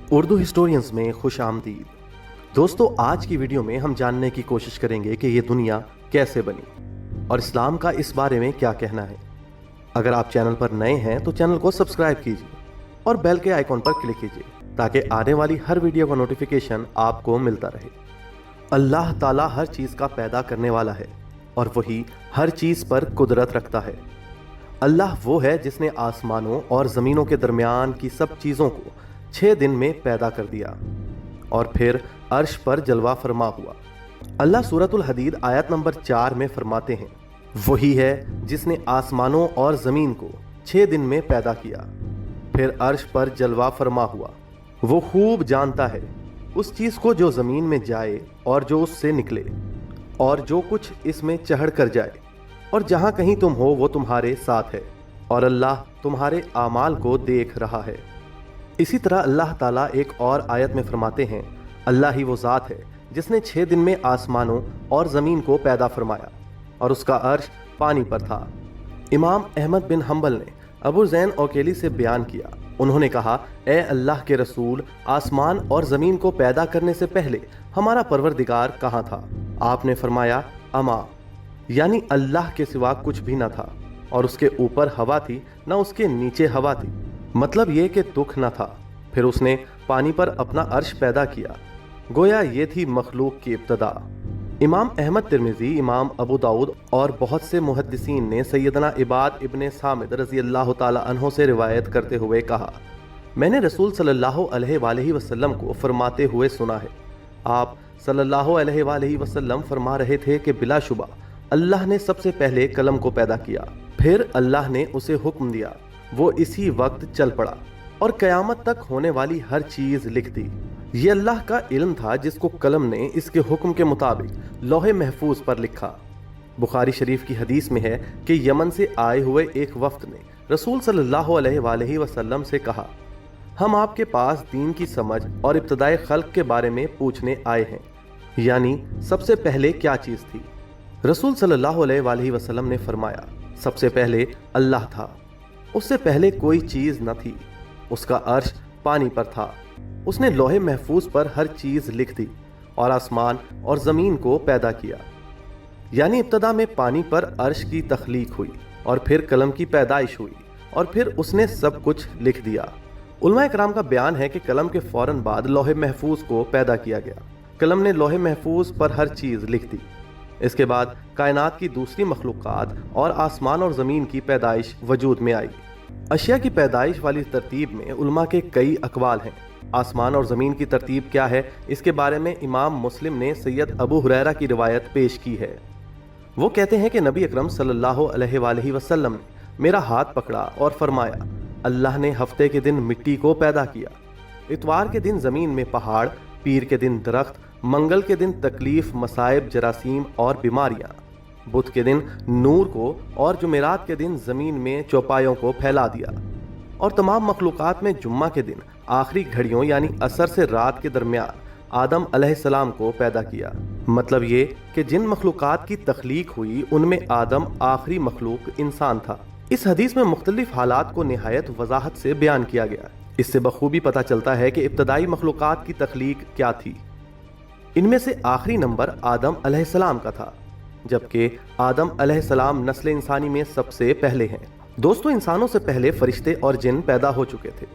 Urdu historians में खुश आमदीद। दोस्तों, आज की वीडियो में हम जानने की कोशिश करेंगे कि ये दुनिया कैसे बनी और इस्लाम का इस बारे में क्या कहना है। अगर आप चैनल पर नए हैं तो चैनल को सब्सक्राइब कीजिए और बेल के आइकॉन पर क्लिक कीजिए ताकि आने वाली हर वीडियो का नोटिफिकेशन आपको मिलता रहे। अल्लाह ताला हर चीज़ का पैदा करने वाला है और वही हर चीज़ पर कुदरत रखता है। अल्लाह वो है जिसने आसमानों और ज़मीनों के दरमियान की सब चीज़ों को 6 दिन में पैदा कर दिया और फिर अर्श पर जलवा फरमा हुआ। अल्लाह सूरतुल हदीद आयत नंबर 4 में फरमाते हैं, वही है जिसने आसमानों और ज़मीन को 6 दिन में पैदा किया, फिर अर्श पर जलवा फरमा हुआ। वो खूब जानता है उस चीज़ को जो ज़मीन में जाए और जो उससे निकले और जो कुछ इसमें चढ़ कर जाए, और जहाँ कहीं तुम हो वो तुम्हारे साथ है और अल्लाह तुम्हारे आमाल को देख रहा है। इसी तरह अल्लाह ताला एक और आयत में फरमाते हैं, अल्लाह ही वो ज़ात है जिसने 6 दिन में आसमानों और ज़मीन को पैदा फरमाया और उसका अर्श पानी पर था। इमाम अहमद बिन हम्बल ने अबू ज़ैन औकेली से बयान किया, उन्होंने कहा, ए अल्लाह के रसूल, आसमान और ज़मीन को पैदा करने से पहले हमारा परवरदिगार कहाँ था? आपने फरमाया, अमा, यानी अल्लाह के सिवा कुछ भी न था, और उसके ऊपर हवा थी न उसके नीचे हवा थी, मतलब ये कि दुख न था। फिर उसने पानी पर अपना अर्श पैदा किया, गोया ये थी मखलूक की इब्तदा। इमाम अहमद तिरमिज़ी, इमाम अबू दाऊद और बहुत से मुहद्दिसीन ने सैयदना इबाद इब्ने सामिद रज़ी अल्लाह ताला अन्हो से रिवायत करते हुए कहा, मैंने रसूल सल्लल्लाहु अलैहि वसल्लम को फरमाते हुए सुना है। आप सल्लल्लाहु अलैहि वसल्लम फरमा रहे थे कि बिलाशुबा अल्लाह ने सबसे पहले कलम को पैदा किया, फिर अल्लाह ने उसे हुक्म दिया, वो इसी वक्त चल पड़ा और क़यामत तक होने वाली हर चीज़ लिख दी। ये अल्लाह का इल्म था जिसको कलम ने इसके हुक्म के मुताबिक लौहे महफूज पर लिखा। बुखारी शरीफ की हदीस में है कि यमन से आए हुए एक वफ्द ने रसूल सल्लल्लाहु अलैहि वसल्लम से कहा, हम आपके पास दीन की समझ और इब्तदाए खल्क के बारे में पूछने आए हैं, यानी सबसे पहले क्या चीज़ थी? रसूल सल्लल्लाहु अलैहि वसल्लम ने फरमाया, सबसे पहले अल्लाह था, उससे पहले कोई चीज़ न थी, उसका अर्श पानी पर था, उसने लोहे महफूज पर हर चीज़ लिख दी और आसमान और ज़मीन को पैदा किया। यानी इब्तदा में पानी पर अर्श की तख्लीक हुई और फिर कलम की पैदाइश हुई और फिर उसने सब कुछ लिख दिया। उलमा इकराम का बयान है कि कलम के फ़ौरन बाद लोहे महफूज को पैदा किया गया। कलम ने लोहे महफूज पर हर चीज़ लिख दी। इसके बाद कायनात की दूसरी मखलूक़ात और आसमान और ज़मीन की पैदाइश वजूद में आई। अशिया की पैदाइश वाली तरतीब में उलमा के कई अकवाल हैं। आसमान और ज़मीन की तरतीब क्या है, इसके बारे में इमाम मुस्लिम ने सैयद अबू हुरैरा की रिवायत पेश की है। वो कहते हैं कि नबी अकरम सल्लल्लाहु अलैहि वसल्लम ने मेरा हाथ पकड़ा और फरमाया, अल्लाह ने हफ्ते के दिन मिट्टी को पैदा किया, इतवार के दिन ज़मीन में पहाड़, पीर के दिन दरख्त, मंगल के दिन तकलीफ, मसाइब, जरासीम और बीमारियाँ, बुध के दिन नूर को और जुमेरात के दिन ज़मीन में चौपायों को फैला दिया, और तमाम मखलूक़ात में जुम्मा के दिन आखिरी घड़ियों यानी असर से रात के दरमियान आदम अलैहिस्सलाम को पैदा किया। मतलब ये कि जिन मखलूक़ात की तख्लीक हुई उनमें आदम आखिरी मखलूक इंसान था। इस हदीस में मुख्तलिफ हालात को निहायत वजाहत से बयान किया गया। इससे बखूबी पता चलता है कि इब्तदाई मखलूक़ात की तख्लीक क्या थी। इनमें से आखिरी नंबर आदम अलैहिस्सलाम का था, जबकि आदम अलैहिस्सलाम नस्ल इंसानी में सबसे पहले हैं। दोस्तों, इंसानों से पहले फरिश्ते और जिन पैदा हो चुके थे।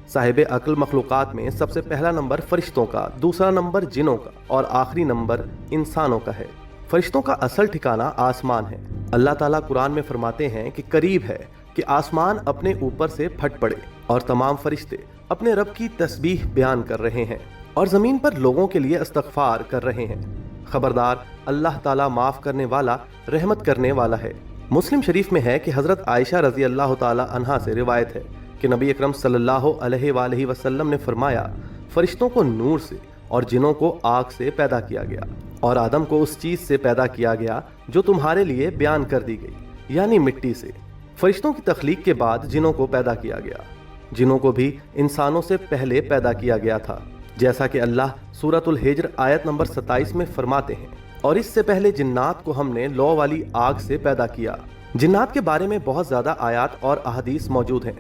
साहिब अक्ल मखलूक़ात में सबसे पहला नंबर फरिश्तों का, दूसरा नंबर जिनों का और आखिरी नंबर इंसानों का है। फरिश्तों का असल ठिकाना आसमान है। अल्लाह ताला कुरान में फरमाते हैं कि करीब है कि आसमान अपने ऊपर से फट पड़े और तमाम फरिश्ते अपने रब की तस्बीह बयान कर रहे हैं और ज़मीन पर लोगों के लिए इस्तग़फ़ार कर रहे हैं। खबरदार, अल्लाह ताला माफ़ करने वाला, रहमत करने वाला है। मुस्लिम शरीफ में है कि हज़रत आयशा रज़ी अल्लाह ताला अन्हा से रिवायत है कि नबी अकरम सल्लल्लाहु अलैहि वसल्लम ने फरमाया, फरिश्तों को नूर से और जिनों को आग से पैदा किया गया और आदम को उस चीज़ से पैदा किया गया जो तुम्हारे लिए बयान कर दी गई, यानी मिट्टी से। फरिश्तों की तख्लीक के बाद जिनों को पैदा किया गया। जिनों को भी इंसानों से पहले पैदा किया गया था, जैसा कि अल्लाह सूरतुल हिज्र आयत नंबर 27 में फरमाते हैं, और इससे पहले जिन्नात को हमने लौ वाली आग से पैदा किया। जिन्नात के बारे में बहुत ज़्यादा आयात और अहदीस मौजूद हैं।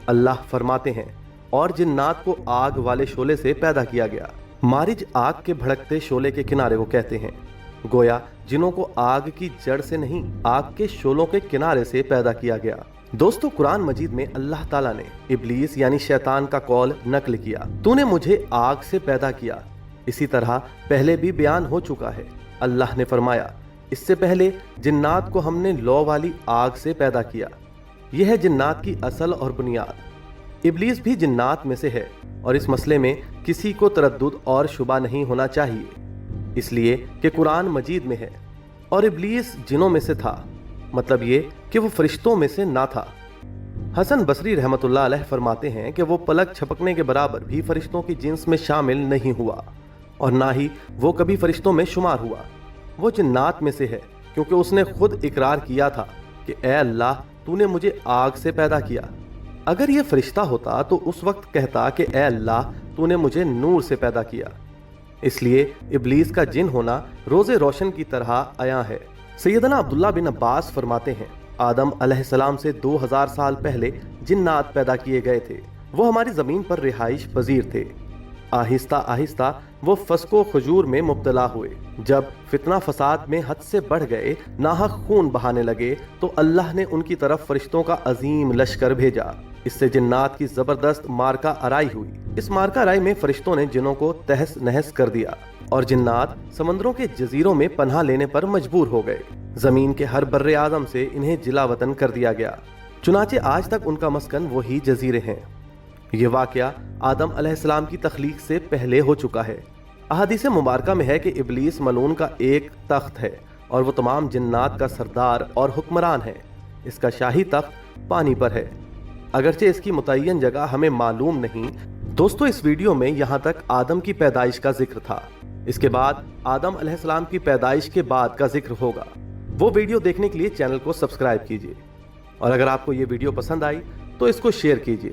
अल्लाह फरमाते हैं, اور جنات کو آگ والے شعلے سے پیدا کیا گیا۔ مارج آگ کے بھڑکتے شعلے کے کنارے کو کہتے ہیں۔ گویا جنوں کو آگ کی جڑ سے نہیں، آگ کے شعلوں کے کنارے سے پیدا کیا گیا۔ دوستو، قرآن مجید میں اللہ تعالیٰ نے ابلیس یعنی شیطان کا قول نقل کیا، تو نے مجھے آگ سے پیدا کیا۔ اسی طرح پہلے بھی بیان ہو چکا ہے، اللہ نے فرمایا اس سے پہلے جنات کو ہم نے لو والی آگ سے پیدا کیا۔ یہ ہے جنات کی اصل اور بنیاد۔ ابلیس بھی جنات میں سے ہے اور اس مسئلے میں کسی کو تردد اور شبہ نہیں ہونا چاہیے، اس لیے کہ قرآن مجید میں ہے۔ اور ابلیس جنوں میں سے تھا، مطلب یہ کہ وہ فرشتوں میں سے نہ تھا۔ حسن بصری رحمت اللہ علیہ فرماتے ہیں کہ وہ پلک چھپکنے کے برابر بھی فرشتوں کی جنس میں شامل نہیں ہوا اور نہ ہی وہ کبھی فرشتوں میں شمار ہوا۔ وہ جنات میں سے ہے کیونکہ اس نے خود اقرار کیا تھا کہ اے اللہ، تو نے مجھے آگ سے پیدا کیا۔ اگر یہ فرشتہ ہوتا تو اس وقت کہتا کہ اے اللہ، تو نے مجھے نور سے پیدا کیا۔ اس لیے ابلیس کا جن ہونا روز روشن کی طرح عیاں ہے۔ سیدنا عبداللہ بن عباس فرماتے ہیں آدم علیہ السلام سے 2000 سال پہلے جنات پیدا کیے گئے تھے۔ وہ ہماری زمین پر رہائش پذیر تھے۔ آہستہ آہستہ وہ فسق و فجور میں مبتلا ہوئے۔ جب فتنہ فساد میں حد سے بڑھ گئے، ناحق خون بہانے لگے، تو اللہ نے ان کی طرف فرشتوں کا عظیم لشکر بھیجا۔ اس سے جنات کی زبردست مارکہ آرائی ہوئی۔ اس مارکہ آرائی میں فرشتوں نے جنوں کو تہس نہس کر دیا اور جنات سمندروں کے جزیروں میں پناہ لینے پر مجبور ہو گئے۔ زمین کے ہر بر اعظم سے انہیں جلا وطن کر دیا گیا، چنانچہ آج تک ان کا مسکن وہی جزیرے ہیں۔ یہ واقعہ آدم علیہ السلام کی تخلیق سے پہلے ہو چکا ہے۔ احادیث مبارکہ میں ہے کہ ابلیس ملعون کا ایک تخت ہے اور وہ تمام جنات کا سردار اور حکمران ہے۔ اس کا شاہی تخت پانی پر ہے، اگرچہ اس کی متعین جگہ ہمیں معلوم نہیں۔ دوستو، اس ویڈیو میں یہاں تک آدم کی پیدائش کا ذکر تھا۔ اس کے بعد آدم علیہ السلام کی پیدائش کے بعد کا ذکر ہوگا۔ وہ ویڈیو دیکھنے کے لیے چینل کو سبسکرائب کیجیے، اور اگر آپ کو یہ ویڈیو پسند آئی تو اس کو شیئر کیجیے۔